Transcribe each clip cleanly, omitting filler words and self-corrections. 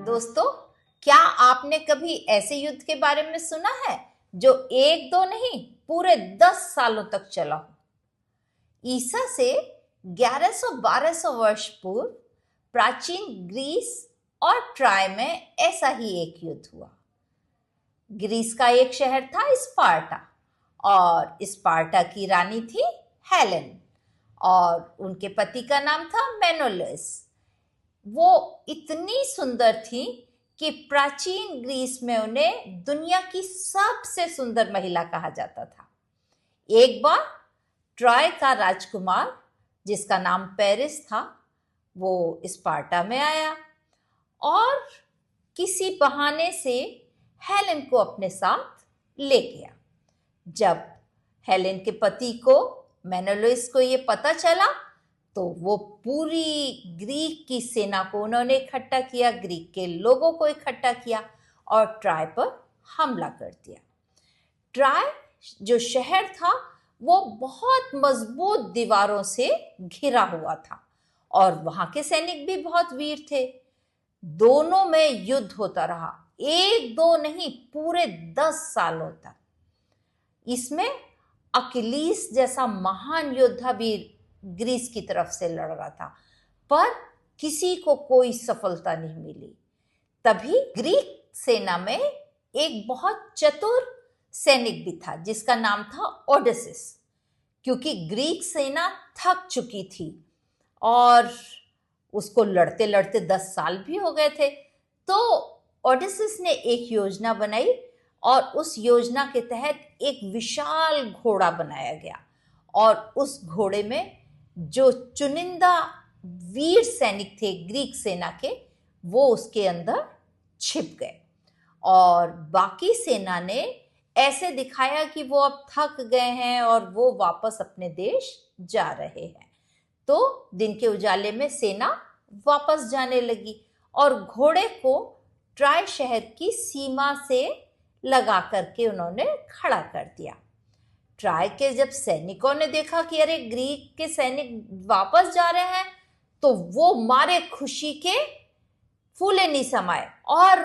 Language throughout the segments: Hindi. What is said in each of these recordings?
दोस्तों, क्या आपने कभी ऐसे युद्ध के बारे में सुना है जो एक दो नहीं पूरे 10 सालों तक चला हो? ईसा से 1100-1200 वर्ष पूर्व प्राचीन ग्रीस और ट्राय में ऐसा ही एक युद्ध हुआ। ग्रीस का एक शहर था स्पार्टा और स्पार्टा की रानी थी हेलेन और उनके पति का नाम था मेनोलस। वो इतनी सुंदर थी कि प्राचीन ग्रीस में उन्हें दुनिया की सबसे सुंदर महिला कहा जाता था। एक बार ट्रॉय का राजकुमार, जिसका नाम पेरिस था, वो स्पार्टा में आया और किसी बहाने से हेलेन को अपने साथ ले गया। जब हेलेन के पति को, मेनोलस को, ये पता चला तो वो पूरी ग्रीक की सेना को उन्होंने इकट्ठा किया, ग्रीक के लोगों को इकट्ठा किया और ट्राय पर हमला कर दिया। ट्राय जो शहर था वो बहुत मजबूत दीवारों से घिरा हुआ था और वहां के सैनिक भी बहुत वीर थे। दोनों में युद्ध होता रहा, एक दो नहीं पूरे 10 सालों तक। इसमें अकिलीस जैसा महान योद्धा भी ग्रीस की तरफ से लड़ रहा था, पर किसी को कोई सफलता नहीं मिली। तभी ग्रीक सेना में एक बहुत चतुर सैनिक भी था जिसका नाम था ओडेसिस। क्योंकि ग्रीक सेना थक चुकी थी और उसको लड़ते लड़ते 10 साल भी हो गए थे, तो ओडेसिस ने एक योजना बनाई और उस योजना के तहत एक विशाल घोड़ा बनाया गया और उस घोड़े में जो चुनिंदा वीर सैनिक थे ग्रीक सेना के, वो उसके अंदर छिप गए और बाकी सेना ने ऐसे दिखाया कि वो अब थक गए हैं और वो वापस अपने देश जा रहे हैं। तो दिन के उजाले में सेना वापस जाने लगी और घोड़े को ट्राय शहर की सीमा से लगा करके उन्होंने खड़ा कर दिया। ट्राय के जब सैनिकों ने देखा कि अरे ग्रीक के सैनिक वापस जा रहे हैं, तो वो मारे खुशी के फूले नहीं समाये और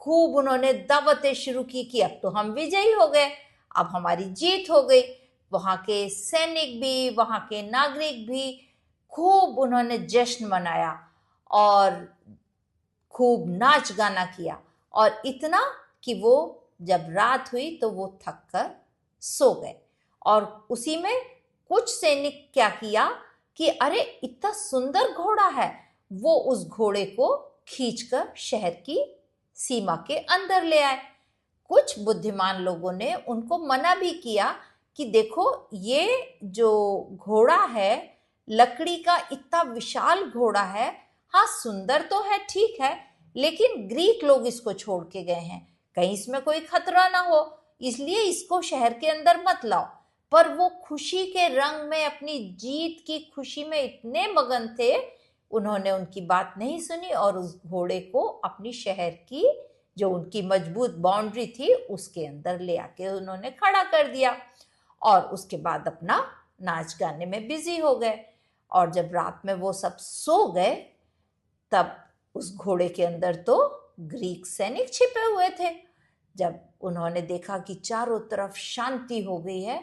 खूब उन्होंने दावतें शुरू की कि अब तो हम विजयी हो गए, अब हमारी जीत हो गई। वहां के सैनिक भी, वहां के नागरिक भी खूब उन्होंने जश्न मनाया और खूब नाच गाना किया और इतना कि वो जब रात हुई तो वो थक कर सो गए। और उसी में कुछ सैनिक क्या किया कि अरे इतना सुंदर घोड़ा है, वो उस घोड़े को खींचकर शहर की सीमा के अंदर ले आए। कुछ बुद्धिमान लोगों ने उनको मना भी किया कि देखो ये जो घोड़ा है, लकड़ी का इतना विशाल घोड़ा है, हाँ सुंदर तो है, ठीक है, लेकिन ग्रीक लोग इसको छोड़ के गए हैं, कहीं इसमें कोई खतरा ना हो, इसलिए इसको शहर के अंदर मत लाओ। पर वो खुशी के रंग में, अपनी जीत की खुशी में इतने मगन थे, उन्होंने उनकी बात नहीं सुनी और उस घोड़े को अपनी शहर की जो उनकी मजबूत बाउंड्री थी उसके अंदर ले आके उन्होंने खड़ा कर दिया और उसके बाद अपना नाच गाने में बिजी हो गए। और जब रात में वो सब सो गए तब उस घोड़े के अंदर तो ग्रीक सैनिक छिपे हुए थे। जब उन्होंने देखा कि चारों तरफ शांति हो गई है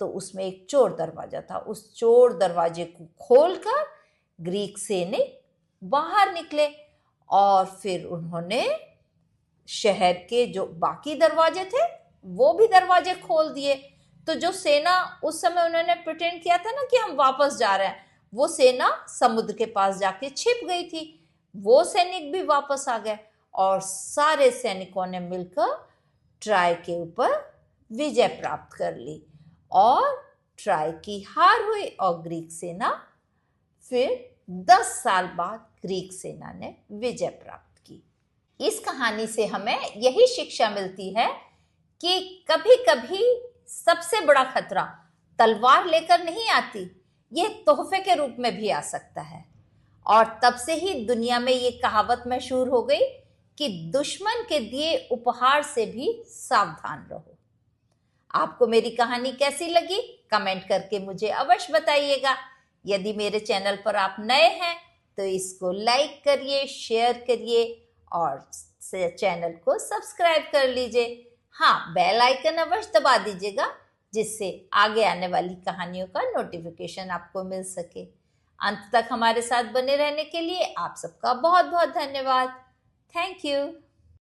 तो उसमें एक चोर दरवाजा था, उस चोर दरवाजे को खोलकर ग्रीक सैनिक बाहर निकले और फिर उन्होंने शहर के जो बाकी दरवाजे थे वो भी दरवाजे खोल दिए। तो जो सेना उस समय उन्होंने प्रिटेंड किया था ना कि हम वापस जा रहे हैं, वो सेना समुद्र के पास जाके छिप गई थी। वो सैनिक भी वापस आ गए और सारे सैनिकों ने मिलकर ट्राय के ऊपर विजय प्राप्त कर ली और ट्राय की हार हुई और ग्रीक सेना फिर 10 साल बाद ग्रीक सेना ने विजय प्राप्त की। इस कहानी से हमें यही शिक्षा मिलती है कि कभी कभी सबसे बड़ा खतरा तलवार लेकर नहीं आती, यह तोहफे के रूप में भी आ सकता है। और तब से ही दुनिया में ये कहावत मशहूर हो गई कि दुश्मन के दिए उपहार से भी सावधान रहो। आपको मेरी कहानी कैसी लगी कमेंट करके मुझे अवश्य बताइएगा। यदि मेरे चैनल पर आप नए हैं तो इसको लाइक करिए, शेयर करिए और चैनल को सब्सक्राइब कर लीजिए। हाँ, बेल आइकन अवश्य दबा दीजिएगा, जिससे आगे आने वाली कहानियों का नोटिफिकेशन आपको मिल सके। अंत तक हमारे साथ बने रहने के लिए आप सबका बहुत बहुत धन्यवाद। Thank you.